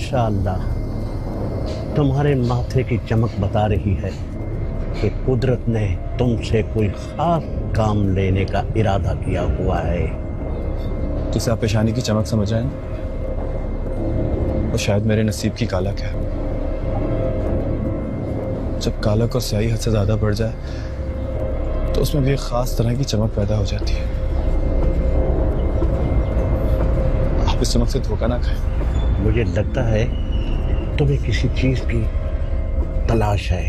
माशाअल्लाह, तुम्हारे माथे की चमक बता रही है कि कुदरत ने तुमसे कोई खास काम लेने का इरादा किया हुआ है। जिसे आप पेशानी की चमक समझ रहे हैं वो शायद मेरे नसीब की कालक है। जब कालक और स्याही हद से ज्यादा बढ़ जाए तो उसमें भी एक खास तरह की चमक पैदा हो जाती है। आप इस चमक से धोखा ना खाएं। मुझे लगता है तुम्हें किसी चीज की तलाश है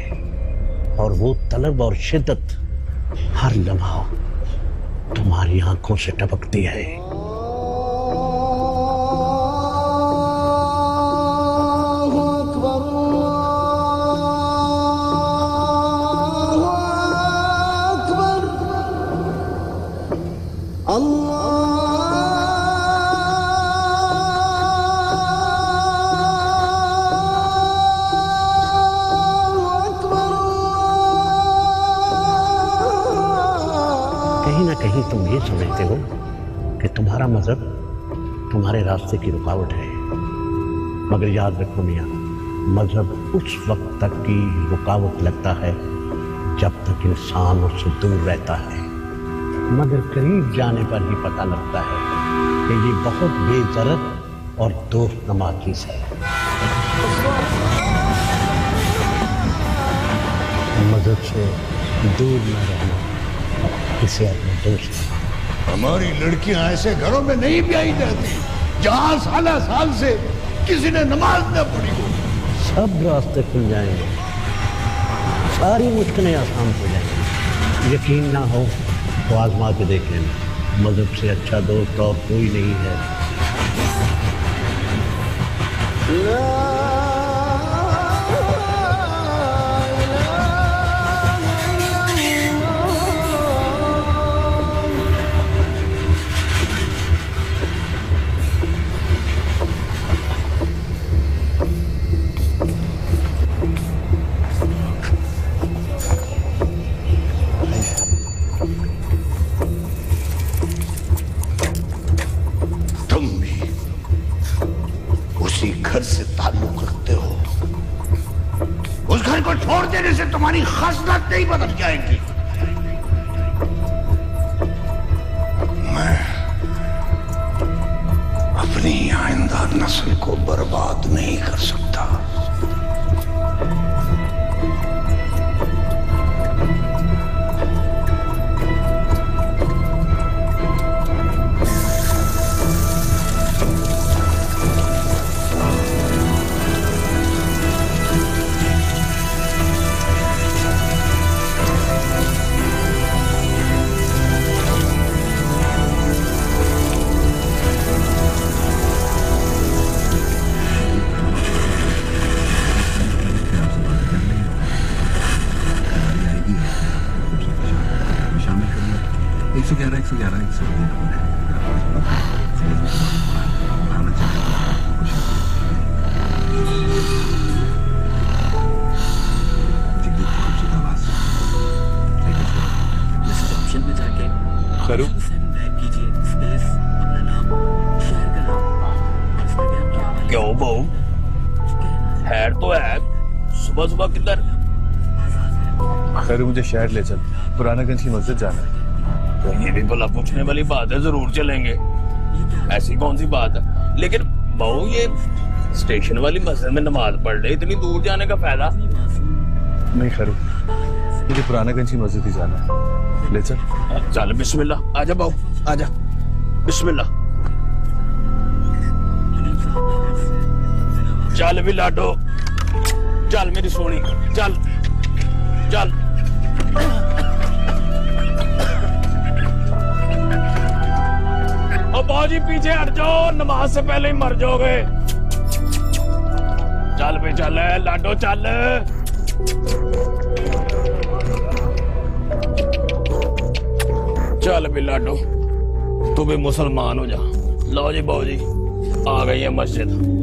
और वो तलब और शिद्दत हर लम्हा तुम्हारी आंखों से टपकती है। कहीं ना कहीं तुम ये समझते हो कि तुम्हारा मजहब तुम्हारे रास्ते की रुकावट है, मगर याद रखो मियां, मजहब उस वक्त तक की रुकावट लगता है जब तक इंसान उससे दूर रहता है, मगर करीब जाने पर ही पता लगता है कि ये बहुत बेज़रत और दोस्तनुमा चीज है। मजहब से दूर न रहना इसे अपने दोस्त। हमारी लड़कियां ऐसे घरों में नहीं ब्याही जाती जहां साल से किसी ने नमाज न पढ़ी हो। सब रास्ते खुल जाएंगे, सारी मुश्किलें आसान हो जाएंगी। यकीन ना हो तो आजमा के देख लेना, मजहब से अच्छा दोस्त और कोई नहीं है। से ताल्लुक रखते हो, उस घर को छोड़ देने से तुम्हारी खसलत नहीं बदल जाएगी। मैं अपनी आइंदा नस्ल को बर्बाद नहीं कर सकता। क्यों बहू, खैर तो है, सुबह सुबह किधर? खैर मुझे शहर ले चल, पुरानागंज की मस्जिद जाना है। तो ये भी भला पूछने वाली बात है, जरूर चलेंगे, ऐसी कौन सी बात है। लेकिन बहू ये स्टेशन वाली मस्जिद में नमाज पढ़ ले, इतनी दूर जाने का फायदा नहीं। खैर मुझे पुरानागंज की मस्जिद ही जाना है, ले चल। चल बिस्मिल्लाह, आजा बहू आजा, बिस्मिल्लाह। चल भी लाडो, चल मेरी सोनी, चल चल। ओ बाजी पीछे हट जाओ, नमाज से पहले ही मर जाओगे। चल भी चल लाडो, चल। चल भी लाडो, तू भी मुसलमान हो जा। लो जी बाबू जी, आ गई है मस्जिद।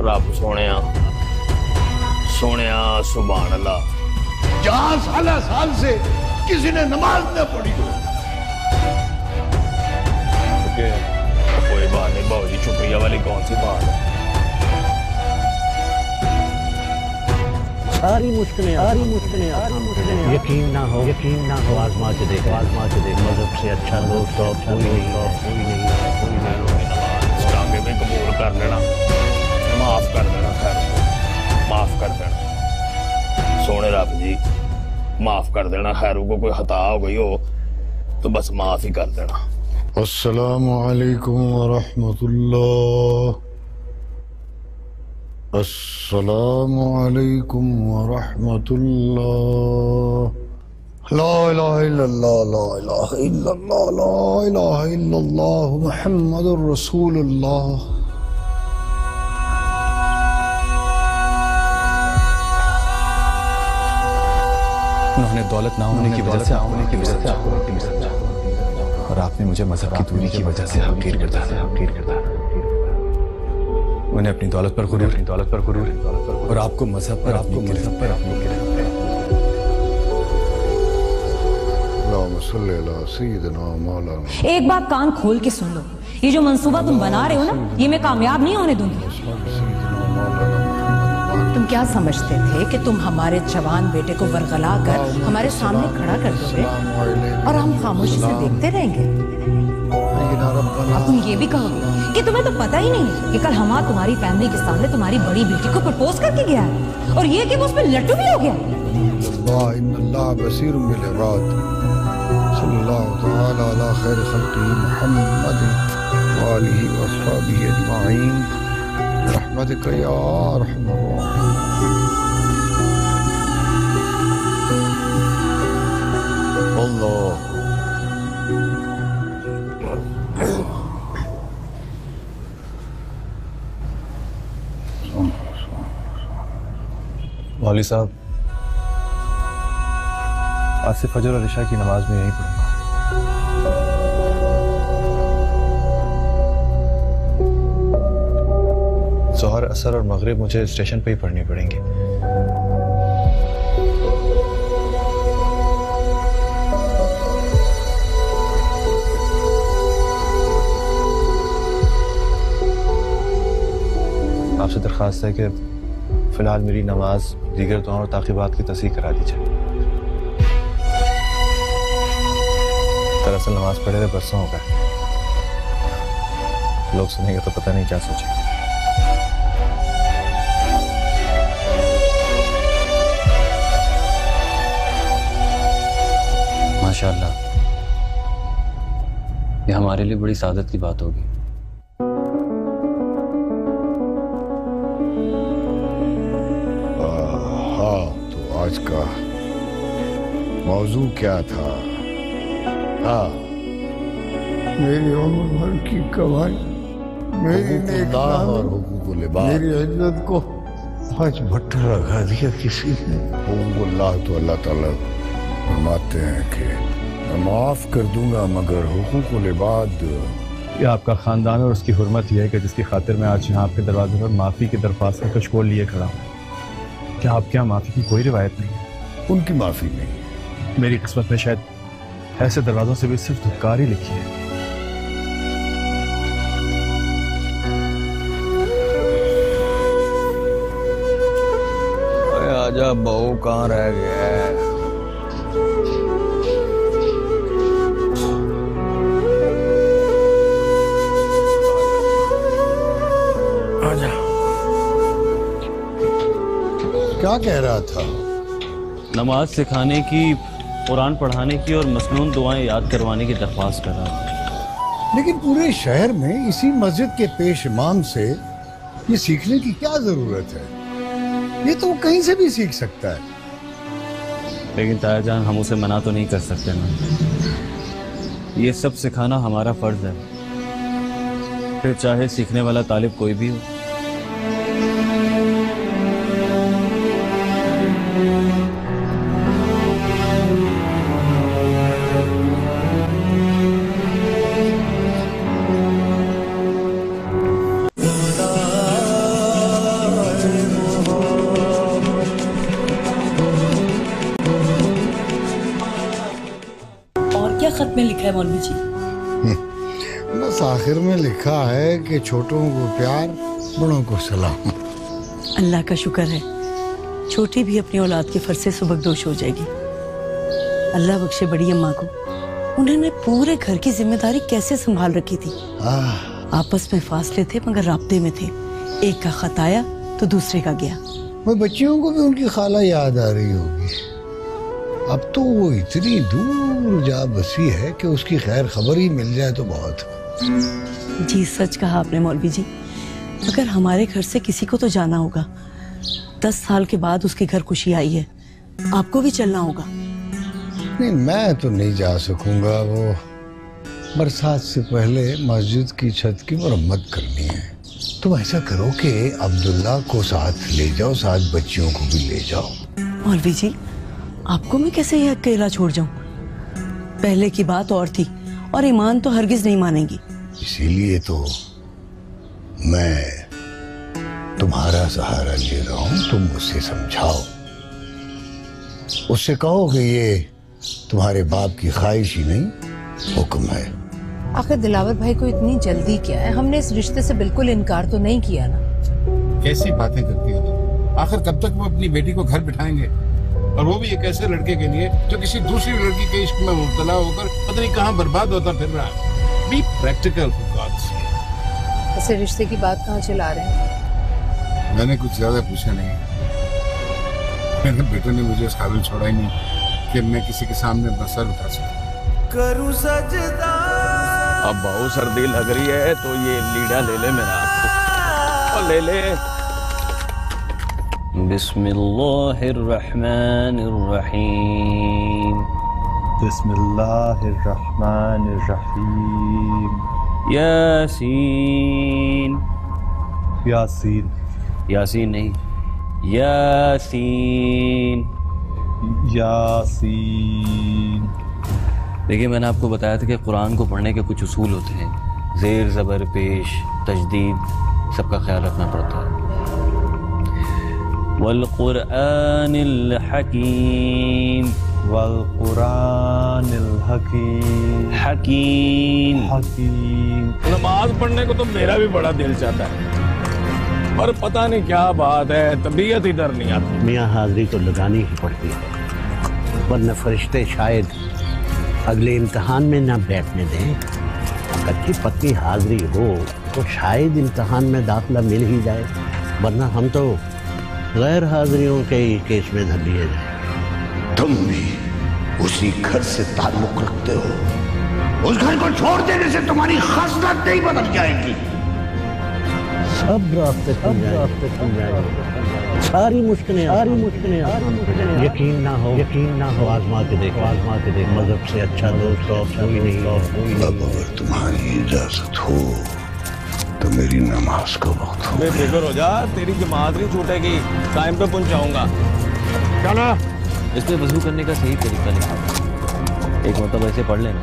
रब सोनिया सोनिया सुभान अल्लाह। जहां साल से किसी ने नमाज न पढ़ी हो। भाऊ जी शुक्रिया वाली कौन सी बात है? सारी मुश्किलें यकीन ना हो आजमा के देखो मजहब से अच्छा लोग तो कोई नहीं इस टांगे पे कबूल कर लेना, माफ कर देना, खैर माफ कर देना सोने रब जी, माफ कर देना। खैरू को कोई खता हो गई हो तो बस माफ ही कर देना। अस्सलामु अलैकुम वरहमतुल्लाह। अस्सलामु अलैकुम वरहमतुल्लाह। ला इलाहा इल्लल्लाह, ला इलाहा इल्लल्लाह, ला इलाहा इल्लल्लाह, मुहम्मदुर रसूलुल्लाह। उन्होंने दौलत ना होने की वजह से और आपने मुझे मजहब की दूरी की वजह से हकीर कर दिया। उन्हें अपनी दौलत पर गुरूर और आपको मजहब पर एक बात कान खोल के सुन लो, ये जो मंसूबा तुम बना रहे हो ना, ये मैं कामयाब नहीं होने दूंगी। तुम क्या समझते थे कि तुम हमारे जवान बेटे को वरगला कर हमारे सामने खड़ा कर दोगे और हम खामोशी से देखते रहेंगे? अब तुम ये भी कहोगे कि तुम्हें तो पता ही नहीं कि कल हमा तुम्हारी फैमिली के सामने तुम्हारी बड़ी बेटी को प्रपोज करके गया है और ये कि वो उसमें लट्टू भी हो गया। मौलवी साहब, आज से फजर और इशा की नमाज में यहीं पढ़ूंगा। ज़ोहर, असर और मगरिब मुझे स्टेशन पे ही पढ़नी पड़ेंगी। आपसे दरख्वास्त है कि फिलहाल मेरी नमाज, दीगर दुआओं और ताक़ीबात की तस्दीक करा दीजिए। दरअसल नमाज पढ़े हुए बरसों हो गए, लोग सुनेंगे तो पता नहीं क्या सोचेंगे। माशाअल्लाह, ये हमारे लिए बड़ी सादत की बात होगी। आज का मौजू क्या था? हाँ, मेरी उम्र भर की कमाई, मेरी नेकलाम और हुकूकुल इबाद, मेरी इज्जत को आज भट्टा लगा दिया किसी ने। हुकूकुल्लाह तो अल्लाह ताला फरमाते हैं कि मैं माफ कर दूंगा, मगर हुकूकुल इबाद। ये आपका खानदान और उसकी हुर्मत यह है कि जिसकी खातिर मैं आज यहाँ आपके दरवाजे पर माफी की दरख्वास्त का कशकोल लिए खड़ा हूँ। क्या आपके यहाँ माफी की कोई रिवायत नहीं है? उनकी माफी नहीं। मेरी किस्मत में शायद ऐसे दरवाजों से भी सिर्फ धुतकार ही लिखी है। आजा बहू, कहाँ रह गया है? आजा। क्या कह रहा था? नमाज सिखाने की, कुरान पढ़ाने की और मसनून दुआएं याद करवाने की दरख्वास्त कर रहा था। लेकिन पूरे शहर में इसी मस्जिद के पेश इमाम से ये सीखने की क्या जरूरत है? ये तो कहीं से भी सीख सकता है। लेकिन ताया जान, हम उसे मना तो नहीं कर सकते ना। ये सब सिखाना हमारा फर्ज है, फिर चाहे सीखने वाला तालिब कोई भी हो। खत में लिखा है मौलवी जी? बस आखिर में लिखा है कि छोटों को प्यार, बड़ों को सलाम। अल्लाह का शुक्र है छोटी भी अपनी औलाद के फर्ज से सुबकदोश हो जाएगी। अल्लाह बख्शे बड़ी अम्मा को, उन्होंने पूरे घर की जिम्मेदारी कैसे संभाल रखी थी। आपस में फासले थे मगर राब्ते में थे। एक का खत आया तो दूसरे का गया। मैं बच्चियों को भी उनकी खाला याद आ रही होगी। अब तो वो इतनी दूर जा बसी है कि उसकी खैर खबर ही मिल जाए तो बहुत। जी सच कहा आपने मौलवी जी, मगर हमारे घर से किसी को तो जाना होगा। 10 साल के बाद उसके घर खुशी आई है, आपको भी चलना होगा। नहीं, मैं तो नहीं जा सकूंगा। वो बरसात से पहले मस्जिद की छत की मरम्मत करनी है। तुम ऐसा करो कि अब्दुल्ला को साथ ले जाओ, साथ बच्चियों को भी ले जाओ। मौलवी जी, आपको मैं कैसे ये अकेला छोड़ जाऊं? पहले की बात और थी और ईमान तो हरगिज नहीं मानेगी। इसीलिए तो मैं तुम्हारा सहारा ले रहा हूं। तुम उससे समझाओ, उससे कहो कि ये तुम्हारे बाप की ख्वाहिश ही नहीं, हुक्म है। आखिर दिलावर भाई को इतनी जल्दी क्या है? हमने इस रिश्ते से बिल्कुल इनकार तो नहीं किया ना। कैसी बातें करती हो तुम? आखिर कब तक वो अपनी बेटी को घर बिठाएंगे, और वो भी एक ऐसे लड़के के लिए जो किसी दूसरी लड़की के इश्क में मुब्तला होकर पता नहीं कहाँ बर्बाद होता फिर रहा है। बी प्रैक्टिकल फॉर गॉड्स सेक। ऐसे रिश्ते की बात कहाँ चला रहे हैं? मैंने कुछ ज्यादा पूछा नहीं। मेरे बेटे ने मुझे इस काबिल छोड़ा ही नहीं कि मैं किसी के सामने अपना सर उठा सकूं। करूं सजदा। अब बहुत सर्दी लग रही है तो ये लीड़ा ले ले मेरा, और ले ले। बिस्मिल्लाहिर्रहमानिर्रहीम। बिस्मिल्लाहिर्रहमानिर्रहीम। यासीन। यासीन। यासीन नहीं, यासीन। यासीन। देखिए, मैंने आपको बताया था कि कुरान को पढ़ने के कुछ उसूल होते हैं। ज़ेर, ज़बर, पेश, तजदीद, सबका ख्याल रखना पड़ता है। वल कुरानिल हकीम। वल कुरानिल हकीम। हकीम। हकीम। नमाज पढ़ने को तो मेरा भी बड़ा दिल चाहता है, पर पता नहीं क्या बात है, तबीयत इधर नहीं आती। मियाँ हाजिरी तो लगानी ही पड़ती है, वरना फरिश्ते शायद अगले इम्तिहान में ना बैठने दें। कच्ची पक्की हाजिरी हो तो शायद इम्तिहान में दाखिला मिल ही जाए, वरना हम तो गैर हाजिरियों के ही केस में धर लिए जाए। तुम भी उसी घर से ताल्लुक रखते हो। उस घर को छोड़ देने से तुम्हारी खसलत नहीं बदल जाएगी। सब रास्ते खुल जाएंगे, सारी मुश्किलें यकीन ना हो आजमा के देखो, मजहब से अच्छा दोस्त और कोई नहीं। अब अगर तुम्हारी इजाजत हो तो मेरी नमाज का वक्त हो। बेफिक्र हो जा, तेरी जमात नहीं छूटेगी, टाइम पे पहुंचाऊंगा। चलो। इसमें वजू करने का सही तरीका लिखा, एक मतलब ऐसे पढ़ लेना,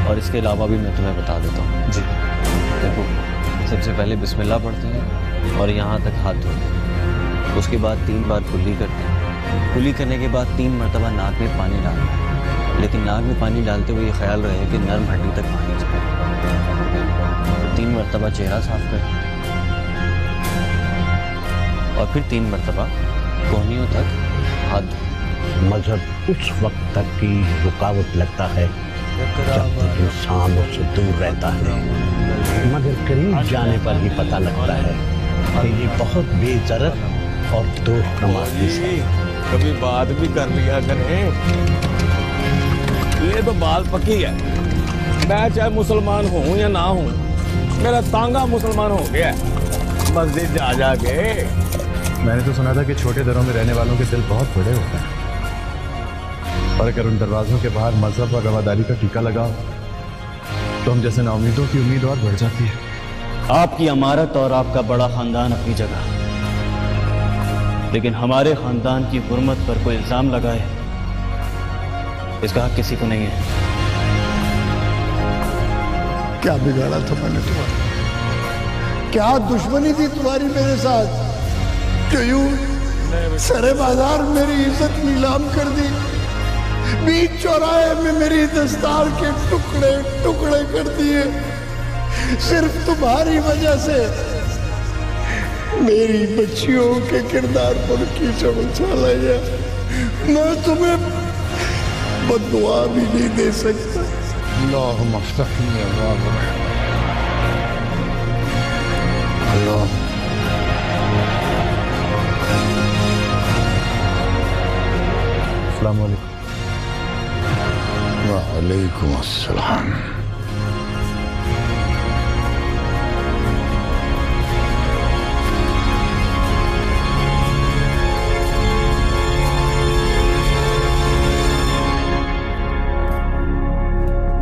और इसके अलावा भी मैं तुम्हें बता देता हूँ। जी देखो, सबसे पहले बिस्मिल्लाह पढ़ते हैं और यहाँ तक हाथ धोते हैं। उसके बाद 3 बार कुल्ली करते हैं। कुल्ली करने के बाद 3 मरतबा नाक में पानी डालना है, लेकिन नाक में पानी डालते हुए ये ख्याल रहे कि नर्म हड्डी तक पानी जाए। तो 3 मरतबा चेहरा साफ करें और फिर 3 मरतबा कोहनियों तक हाथ धोएं। मजहब उस वक्त तक की रुकावट लगता है जब तक इंसान उससे दूर रहता है, मगर करीब जाने पर ही पता लगता है कि ये बहुत बेजरत और दोस्त नमाज़ी है। कभी बात भी कर लिया करें। ये तो बात पक्की है, मैं चाहे मुसलमान हूँ या ना हूँ, मेरा तांगा मुसलमान हो गया मस्जिद जा जाके। मैंने तो सुना था कि छोटे दरों में रहने वालों के दिल बहुत बड़े होते हैं, और अगर उन दरवाजों के बाहर मजहब और रवादारी का टीका लगाओ तो हम जैसे नाउमीदों की उम्मीद और बढ़ जाती है। आपकी अमारत और आपका बड़ा खानदान अपनी जगह, लेकिन हमारे खानदान की हुर्मत पर कोई इल्जाम लगाए, इसका हक किसी को नहीं है। क्या बिगाड़ा था मैंने तुम्हारा? क्या दुश्मनी थी तुम्हारी मेरे साथ जो यूं सरे बाजार मेरी इज्जत नीलाम कर दी, बीच चौराहे में मेरी दस्तार के टुकड़े टुकड़े कर दिए? सिर्फ तुम्हारी वजह से मेरी बच्चियों के किरदार पर कीचड़ उछाला गया। मैं तुम्हें बद्दुआ भी नहीं दे सकता। अल्लाहुम्मा फ़्तहनी अब्वाब रहमत। अल्लाह अस्सलाम वालेकुम। वालेकुम अस्सलाम।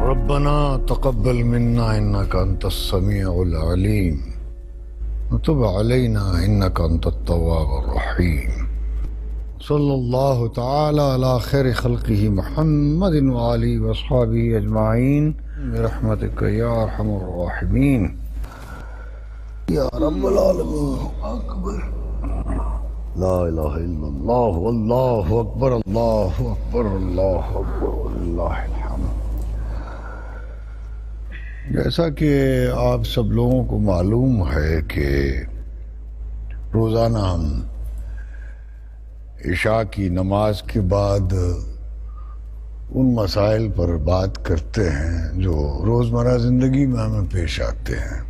रब्बना तक़ब्बल मिन्ना इन्नका अंतस समीउल अलीम व तुब अलैना इन्नका अंतत तव्वाबुर रहीम। सल्लल्लाहु तआला अला खैरि खल्क़िही मुहम्मदिन व आलिहि व अस्हाबिही अजमाइन बिरहमतिका या अरहमर राहिमीन या रब्बल आलमीन। अकबर ला इलाहा इल्लल्लाह वल्लाहु अकबर अल्लाहु अकबर अल्लाहु अकबर वलिल्लाहिल हम्द। जैसा कि आप सब लोगों को मालूम है कि रोज़ाना हम इशा की नमाज के बाद उन मसाइल पर बात करते हैं जो रोज़मर्रा ज़िंदगी में हमें पेश आते हैं।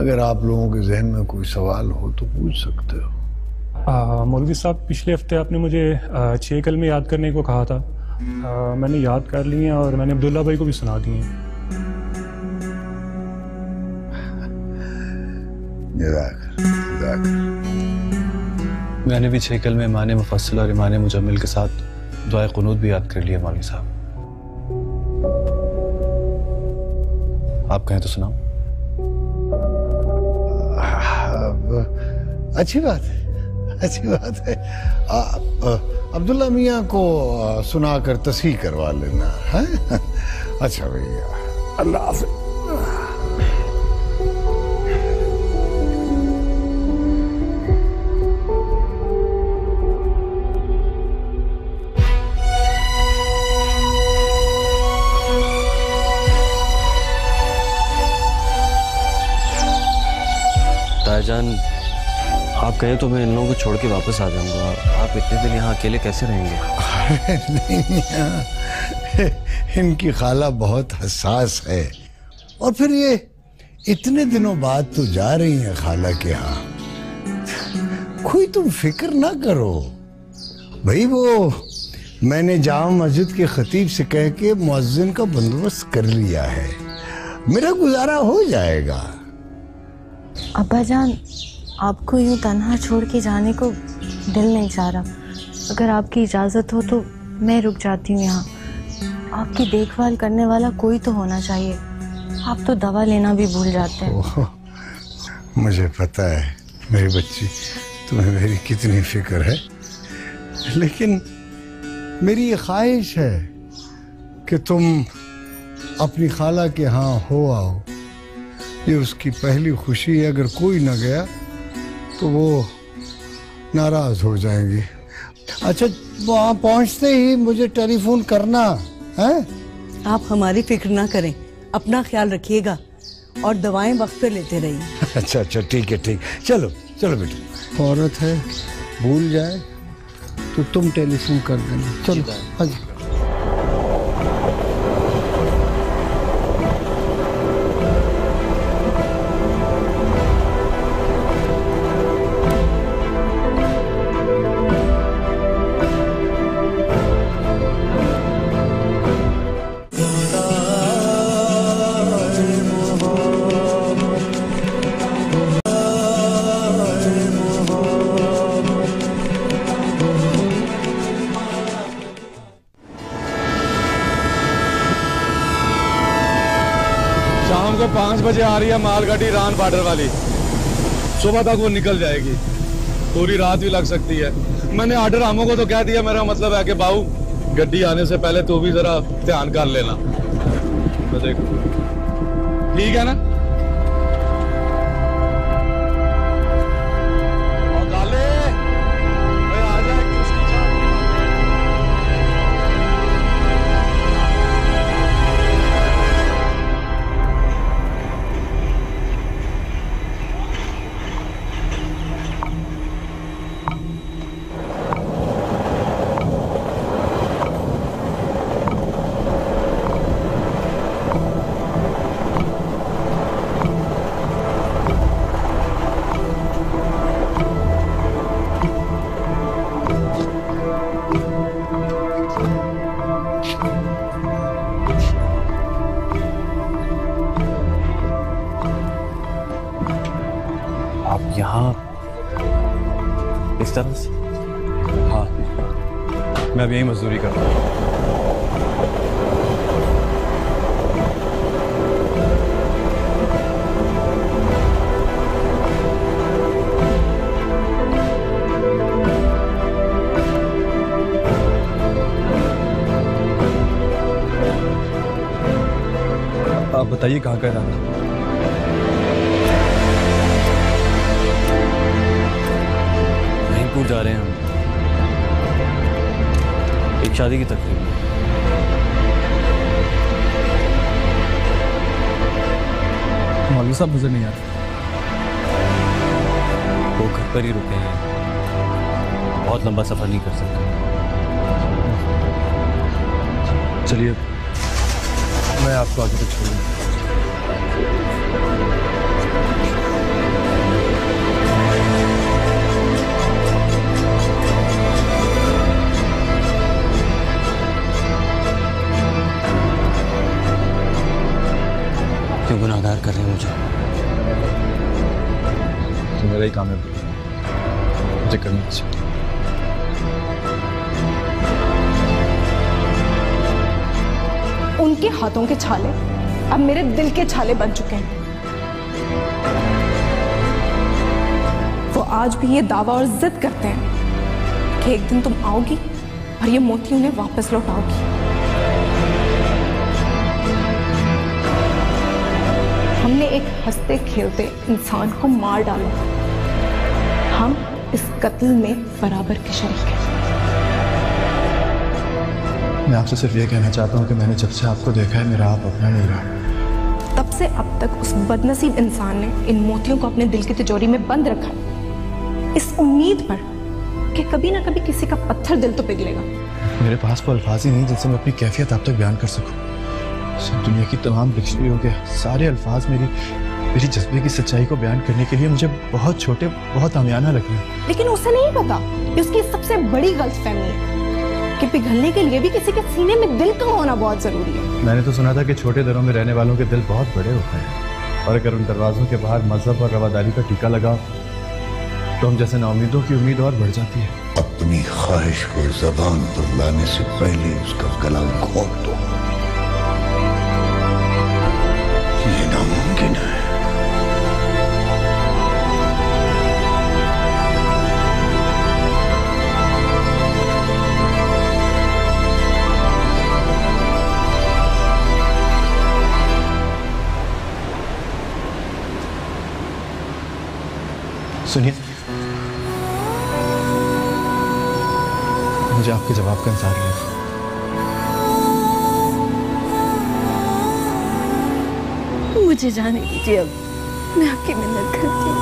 अगर आप लोगों के जहन में कोई सवाल हो तो पूछ सकते हो। मौलवी साहब, पिछले हफ्ते आपने मुझे 6 कलमे याद करने को कहा था। मैंने याद कर लिए हैं और मैंने अब्दुल्ला भाई को भी सुना दिए हैं। मैंने भी 6 कलमे इमाम मुफस्सिल और इमाम मुजम्मिल के साथ दुआ कुनूत भी याद कर लिया मौलवी साहब। आप कहें तो सुनाओ। अच्छी बात है, अच्छी बात है। अब्दुल्ला मियाँ को सुनाकर तस्हीह करवा लेना है। अच्छा भैया, अल्लाह हाफ़िज़। ताईजान, आप कहें तो मैं इन लोगों को छोड़ के वापस आ जाऊंगा। आप इतने दिन यहाँ अकेले कैसे रहेंगे? नहीं, इनकी खाला बहुत हसास है और फिर ये इतने दिनों बाद तो जा रही हैं खाला के यहाँ। कोई तुम फिक्र ना करो भाई, वो मैंने जामा मस्जिद के खतीब से कह के मुअज्जिन का बंदोबस्त कर लिया है। मेरा गुजारा हो जाएगा। अब्बा जान, आपको यूं तन्हा छोड़ के जाने को दिल नहीं चाह रहा। अगर आपकी इजाज़त हो तो मैं रुक जाती हूँ यहाँ। आपकी देखभाल करने वाला कोई तो होना चाहिए। आप तो दवा लेना भी भूल जाते हैं। मुझे पता है मेरी बच्ची, तुम्हें मेरी कितनी फिक्र है, लेकिन मेरी ये ख्वाहिश है कि तुम अपनी खाला के यहाँ हो आओ। ये उसकी पहली खुशी है। अगर कोई ना गया तो वो नाराज हो जाएंगी। अच्छा, वहाँ पहुँचते ही मुझे टेलीफोन करना है। आप हमारी फिक्र ना करें, अपना ख्याल रखिएगा और दवाएं वक्त पे लेते रहिए। अच्छा अच्छा, ठीक है, ठीक। चलो चलो बेटा, औरत है भूल जाए तो तुम टेलीफोन कर देना। चलो हाँ। शाम को 5 बजे आ रही है मालगाड़ी ईरान बॉर्डर वाली। सुबह तक वो निकल जाएगी। पूरी रात भी लग सकती है। मैंने ऑर्डर आमों को तो कह दिया। मेरा मतलब है कि बाऊ, गड्डी आने से पहले तू भी जरा ध्यान कर लेना। तो देख, ठीक है ना? आप यहाँ इस तरह से? हाँ, मैं अब यही मजदूरी करता हूँ। आप बताइए कहाँ का इरादा? महिमपुर जा रहे हैं हम, एक शादी की तकरीब में। मौलवी साहब नजर नहीं आते। वो घर पर ही रुके हैं, बहुत लंबा सफर नहीं कर सकते। चलिए मैं आपको आगे तक छोड़ूंगा। क्यों गुनाहगार कर रहे हैं मुझे? तो मेरा ही काम है, मुझे करना चाहिए। उनके हाथों के छाले अब मेरे दिल के छाले बन चुके हैं। वो आज भी ये दावा और जिद करते हैं कि एक दिन तुम आओगी और ये मोती उन्हें वापस लौटाओगी। हमने एक हंसते खेलते इंसान को मार डाला, हम इस कत्ल में बराबर के शरीक हैं। मैं आपसे सिर्फ ये कहना चाहता हूँ कि मैंने जब से आपको देखा है मेरा आप अपना नहीं रहा। तब से अब तक उस बदनसीब इंसान ने इन मोतियों को अपने दिल की तिजोरी में बंद रखा है, इस उम्मीद पर कि कभी ना कभी किसी का पत्थर दिल तो पिघलेगा। मेरे पास वो अल्फाज ही नहीं जिनसे मैं अपनी कैफियत आप तक बयान कर सकूं। दुनिया की तमाम डिक्शनरियों के सारे अल्फाज मेरी जज्बे की सच्चाई को बयान करने के लिए मुझे बहुत छोटे, बहुत आमियाना लग रहे हैं। लेकिन उसे नहीं पता कि उसकी सबसे बड़ी गलतफहमी है कि पिघलने के लिए भी किसी के सीने में दिल का होना बहुत जरूरी है। मैंने तो सुना था कि छोटे दरों में रहने वालों के दिल बहुत बड़े होते हैं, और अगर उन दरवाजों के बाहर मजहब और रवादारी का टीका लगा तो हम जैसे नाउमीदों की उम्मीद और बढ़ जाती है। अपनी ख्वाहिश को जबान पर लाने से पहले उसका गला घोंट दो, ये नामुमकिन है। सुनिए, मुझे आपके जवाब का इंतजार है। मुझे जाने दीजिए, अब मैं आपकी मिन्नत करती हूँ।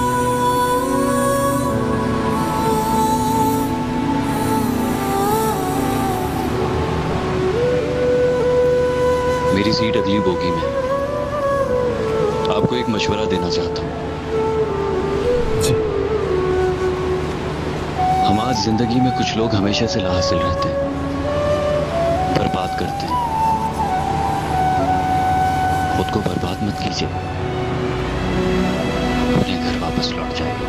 मेरी सीट अगली बोगी में, आपको एक मशवरा देना चाहता हूँ। हम आज जिंदगी में कुछ लोग हमेशा से लाहासिल रहते हैं, बर्बाद करते हैं। खुद को बर्बाद मत कीजिए, अपने घर वापस लौट जाइए।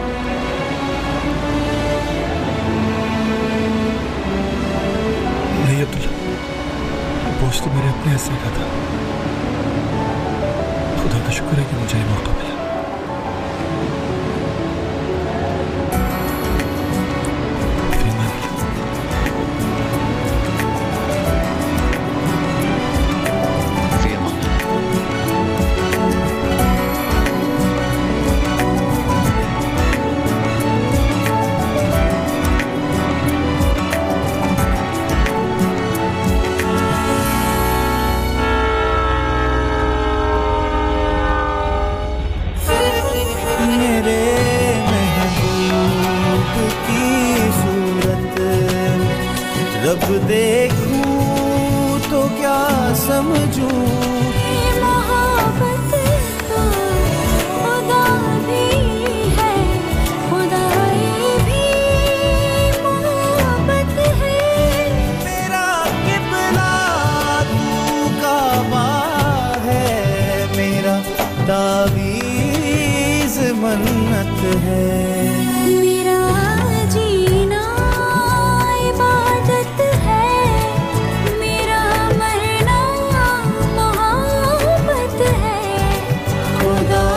नहीं अब्दुल्ला, बोझ तो मेरे अपने हिस्से का था। खुदा का शुक्र है कि मुझे मौका मिला। जब देखूं तो क्या समझूं, मोहब्बत का खुदा भी है, खुदाई भी मोहब्बत है। मेरा किबला तू काबा है, मेरा तावीज़ मन्नत जन्नत है। मेरा जीना इबादत है, मेरा मरना मोहब्बत है। खुदा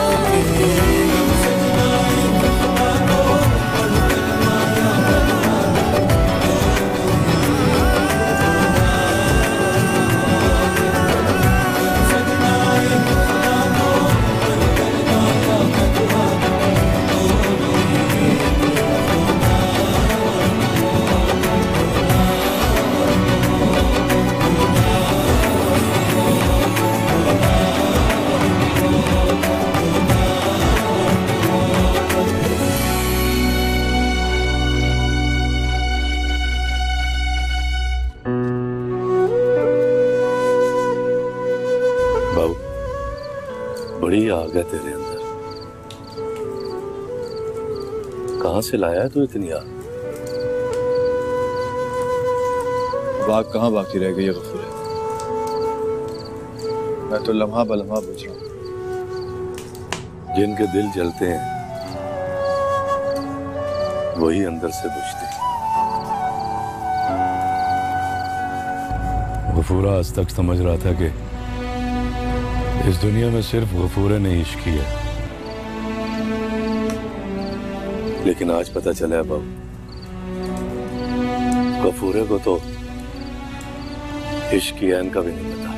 बड़ी आग है तेरे अंदर। कहां से लाया है तू इतनी आग? आग कहां बाकी रह गई है गफूर? मैं तो लम्हा बलम्हा बुझ रहा हूं। जिनके दिल जलते हैं वही अंदर से बुझते हैं। गफूरा आज तक समझ रहा था कि इस दुनिया में सिर्फ गफूरे ने इश्क किया, लेकिन आज पता चला है बाबू, गफूरे को तो इश्क किया इनका भी नहीं पता।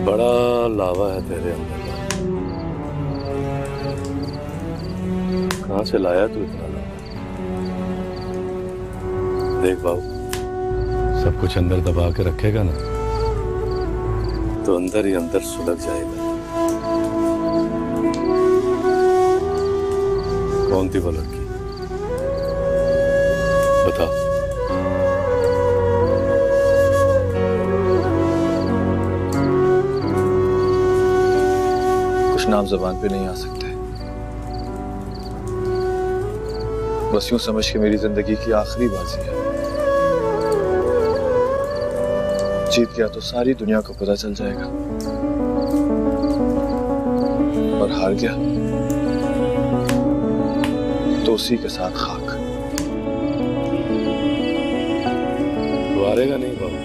बड़ा लावा है तेरे अंदर। कहां से लाया तू इतना लावा? देख बाबू, सब कुछ अंदर दबा के रखेगा ना तो अंदर ही अंदर सुलग जाएगा। कौन थी वो लड़की बता? कुछ नाम जुबान पे नहीं आ सकते, बस यूं समझ के मेरी जिंदगी की आखिरी बाजी है। जीत गया तो सारी दुनिया को पता चल जाएगा, और हार गया तो उसी के साथ खाक। तू हारेगा नहीं बाबू,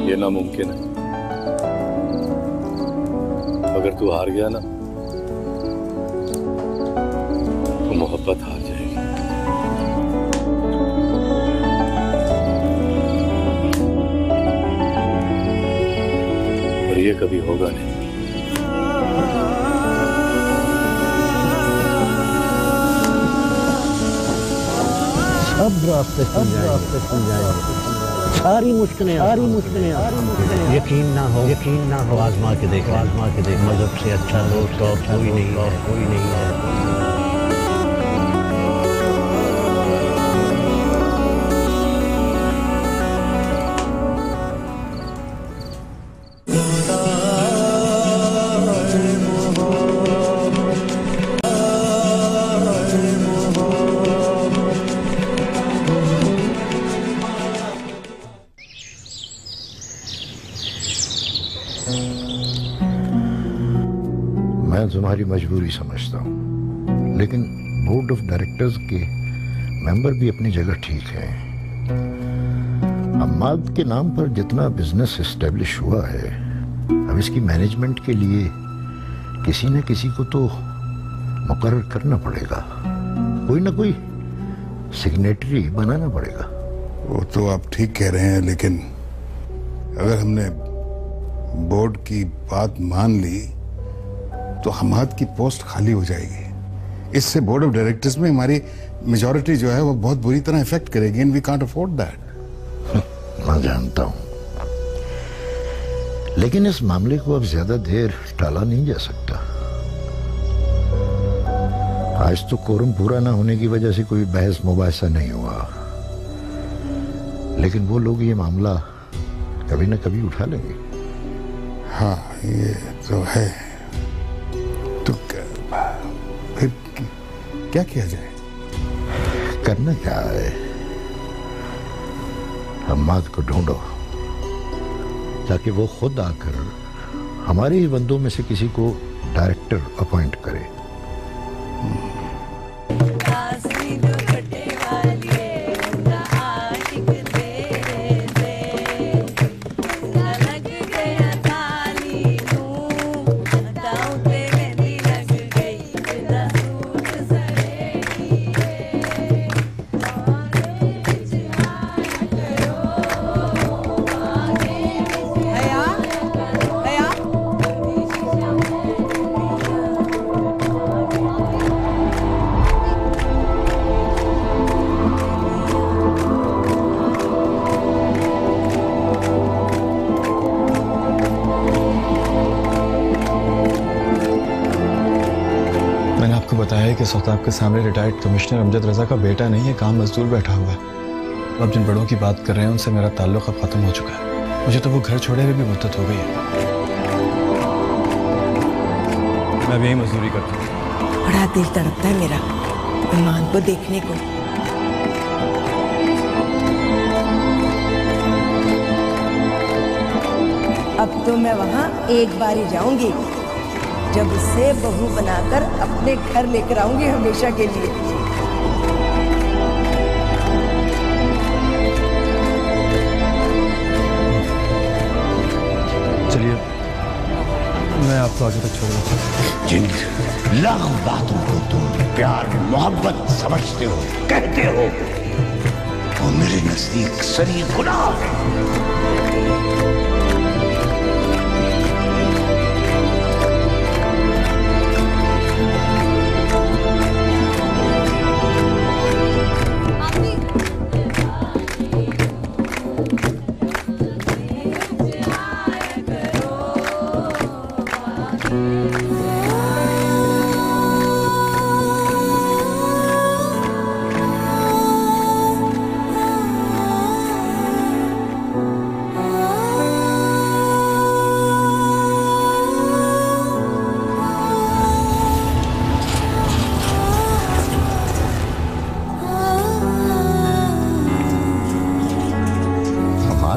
ये नामुमकिन है। अगर तू हार गया ना तो मोहब्बत हार जाएगी। और ये कभी होगा नहीं। सब रास्ते खुल जाएंगे, सारी मुश्किलें यकीन ना हो आजमा के देख, मजहब से अच्छा दोस्त और कोई नहीं है। मैं तुम्हारी मजबूरी समझता हूँ, लेकिन बोर्ड ऑफ डायरेक्टर्स के मेंबर भी अपनी जगह ठीक है। अम्माद के नाम पर जितना बिजनेस एस्टेब्लिश हुआ है, अब इसकी मैनेजमेंट के लिए किसी न किसी को तो मुकर्रर करना पड़ेगा, कोई ना कोई सिग्नेटरी बनाना पड़ेगा। वो तो आप ठीक कह रहे हैं, लेकिन अगर हमने बोर्ड की बात मान ली तो हमाद की पोस्ट खाली हो जाएगी। इससे बोर्ड ऑफ डायरेक्टर्स में हमारी मेजॉरिटी जो है वो बहुत बुरी तरह इफेक्ट करेगी, and we can't afford that. मैं जानता हूं, लेकिन इस मामले को अब ज्यादा देर टाला नहीं जा सकता। आज तो कोरम पूरा ना होने की वजह से कोई बहस मुबाहिसा नहीं हुआ, लेकिन वो लोग ये मामला कभी ना कभी उठा लेंगे। हाँ, ये तो है। तो फिर क्या किया जाए? करना क्या है, हम्माद को ढूंढो ताकि वो खुद आकर हमारे ही बंदों में से किसी को डायरेक्टर अपॉइंट करे। बताया कि सौताब के सामने रिटायर्ड कमिश्नर अमजद रजा का बेटा नहीं है, काम मजदूर बैठा हुआ है। अब जिन बड़ों की बात कर रहे हैं उनसे मेरा ताल्लुक अब खत्म हो चुका है। मुझे तो वो घर छोड़े हुए भी मुद्दत हो गई है। मैं भी यही मजदूरी करता हूँ। बड़ा दिल तड़पता है मेरा मेहमान को देखने को। अब तो मैं वहाँ एक बार ही जाऊंगी, जब उसे बहू बनाकर अपने घर लेकर आऊंगी हमेशा के लिए। चलिए मैं आपको आगे तक छोड़ देता हूँ। जिन लाख बातों को तुम प्यार मोहब्बत समझते हो, कहते हो, वो मेरे नजदीक सरी गुनाह है।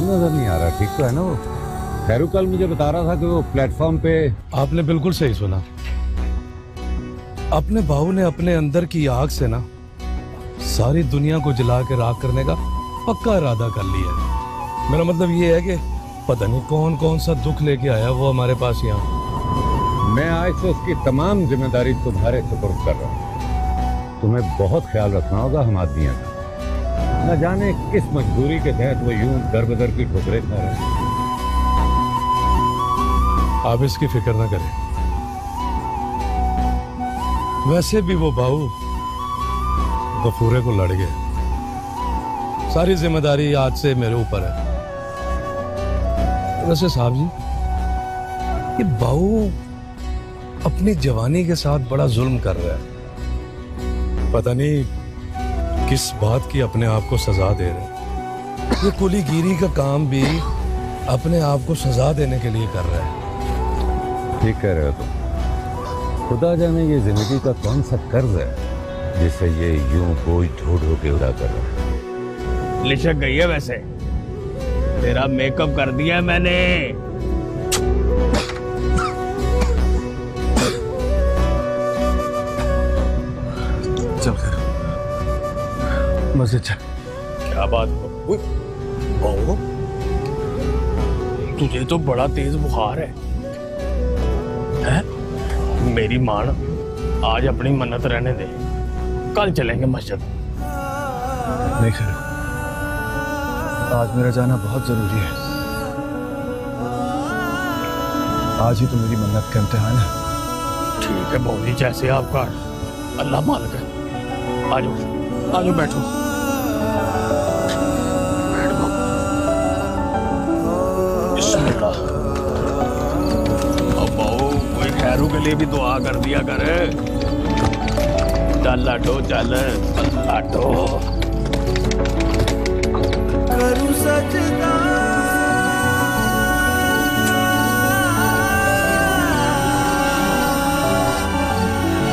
नजर नहीं आ रहा, ठीक तो है ना वो? खैरू कल मुझे बता रहा था कि वो प्लेटफॉर्म पे। आपने बिल्कुल सही सुना। अपने बाबू ने अपने अंदर की आग से ना सारी दुनिया को जला के राख करने का पक्का इरादा कर लिया है। मेरा मतलब ये है कि पता नहीं कौन कौन सा दुख लेके आया वो हमारे पास यहाँ। मैं आज से उसकी तमाम जिम्मेदारी तुम्हारे सुपुर्द कर रहा हूँ। तुम्हें बहुत ख्याल रखना होगा हम आदमियों का। न जाने किस मजबूरी के तहत वो यूं दर बदर की ठोकरें खा रहे हैं। आप इसकी फिक्र ना करें। वैसे भी वो बाबू गफूरे को लड़ गए। सारी जिम्मेदारी आज से मेरे ऊपर है। वैसे साहब जी, ये बाबू अपनी जवानी के साथ बड़ा जुल्म कर रहा है। पता नहीं किस बात की अपने आप को सजा दे रहे। ये कुलीगिरी का काम भी अपने आप को सजा देने के लिए कर रहा है। ठीक कह रहे हो तुम। खुदा जाने ये जिंदगी का कौन सा कर्ज है जिसे ये यूं बोझ ढो ढो के उड़ा कर रहा है। लिशक गई है वैसे। तेरा मेकअप कर दिया है मैंने। चल कर मस्जिद चल। क्या बात हो? बहू, तुझे तो बड़ा तेज बुखार है? मेरी मान, आज अपनी मन्नत रहने दे, कल चलेंगे मस्जिद। नहीं खैर, आज मेरा जाना बहुत जरूरी है। आज ही तो मेरी मन्नत का इम्तिहान है। ठीक है बहू जी, जैसे आपका अल्लाह मालिक है। आ जाओ बैठो। बिस्मिल्लाह। अब बहू कोई खैरू के लिए भी दुआ कर दिया करे। चल लाटो, चल लाटो। करूं सजदा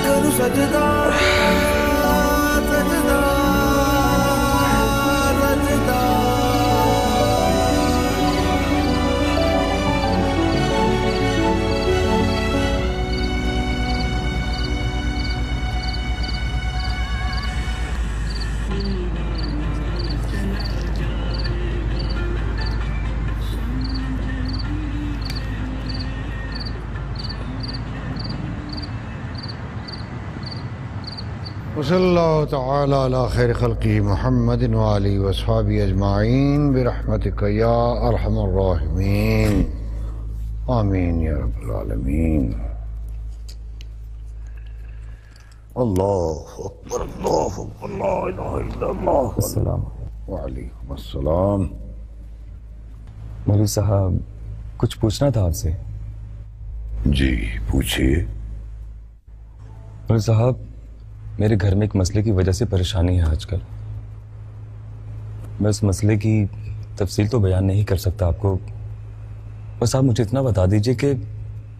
करूं सजदा सजदा सजदा। वसल्लल्लाहु तआला अला खैर खल्क़ी मुहम्मदिन व आलिहि व अस्हाबिहि अजमाइन बिरहमतिका या अरहमर राहिमीन आमीन या रब्बल आलमीन। अल्लाहु अकबर अल्लाहु अकबर ला इलाहा इल्लल्लाह। अस्सलाम वालेकुम अस्सलाम। मौलवी साहब कुछ पूछना था आपसे। जी पूछिए। मौलवी साहब मेरे घर में एक मसले की वजह से परेशानी है आजकल। मैं उस मसले की तफसील तो बयान नहीं कर सकता आपको, बस आप मुझे इतना बता दीजिए कि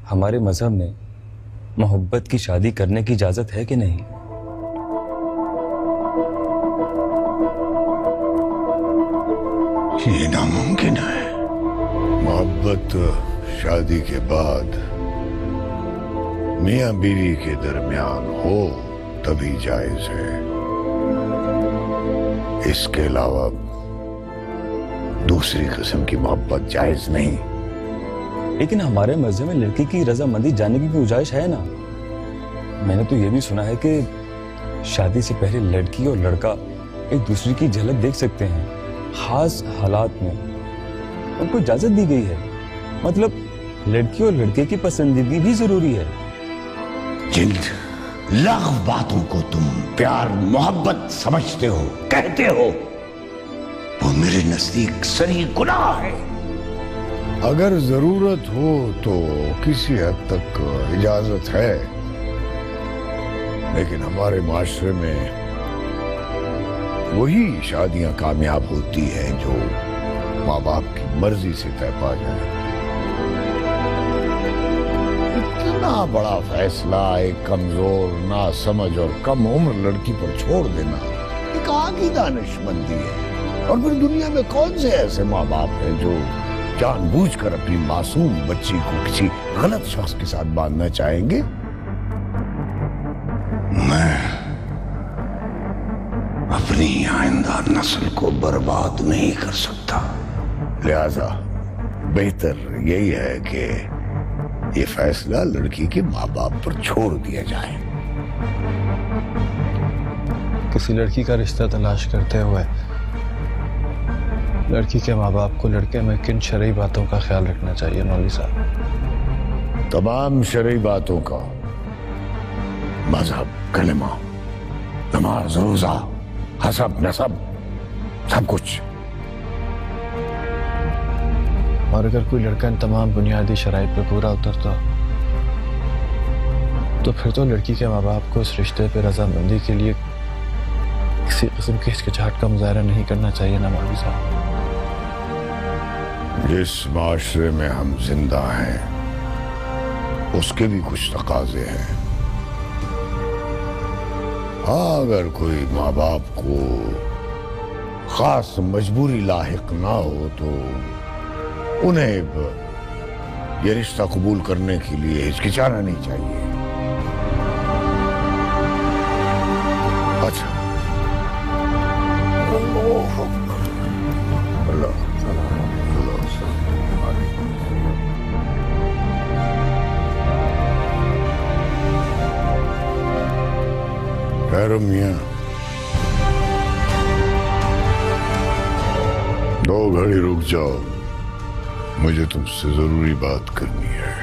हमारे मजहब में मोहब्बत की शादी करने की इजाजत है कि नहीं। ये नामुमकिन है। मोहब्बत शादी के बाद मियां बीवी के दरमियान हो तभी जायज है, इसके अलावा दूसरी किस्म की मोहब्बत जायज नहीं। लेकिन हमारे मस्जिद में लड़की की रजामंदी जानने की भी गुंजाइश है ना। मैंने तो ये भी सुना है कि शादी से पहले लड़की और लड़का एक दूसरे की झलक देख सकते हैं, खास हालात में उनको इजाजत दी गई है। मतलब लड़की और लड़के की पसंदीदगी भी जरूरी है। जिन लाख बातों को तुम प्यार मोहब्बत समझते हो, कहते हो, वो मेरे नजदीक सरी गुनाह है। अगर जरूरत हो तो किसी हद तक इजाजत है, लेकिन हमारे माशरे में वही शादियां कामयाब होती हैं जो माँ बाप की मर्जी से तय पा जाए। इतना बड़ा फैसला एक कमजोर, नासमझ और कम उम्र लड़की पर छोड़ देना एक आगी दानिशमंदी है। और फिर दुनिया में कौन से ऐसे माँ बाप हैं जो जानबूझकर अपनी मासूम बच्ची को किसी गलत शख्स के साथ बांधना चाहेंगे। मैं अपनी आइंदा नस्ल को बर्बाद नहीं कर सकता, लिहाजा बेहतर यही है कि ये फैसला लड़की के माँ बाप पर छोड़ दिया जाए। किसी लड़की का रिश्ता तलाश करते हुए लड़की के माँ बाप को लड़के में किन शरई बातों का ख्याल रखना चाहिए मौलवी साहब? तमाम शरई बातों का, मजहब, कलमा, नमाज, रोजा, हसब, नसब, सब कुछ। और अगर कोई लड़का इन तमाम बुनियादी शराइत पे पूरा उतरता तो फिर तो लड़की के माँ बाप को इस रिश्ते पे रजामंदी के लिए किसी किस्म की हिचकिचाहट का मुजाहरा नहीं करना चाहिए ना मौलवी साहब। जिस माशरे में हम जिंदा हैं उसके भी कुछ तकाजे हैं। हाँ, अगर कोई माँ बाप को खास मजबूरी लाहिक ना हो तो उन्हें ये रिश्ता कबूल करने के लिए हिचकिचाना नहीं चाहिए। अच्छा, ठहरो मियां, 2 घड़ी रुक जाओ, मुझे तुमसे जरूरी बात करनी है।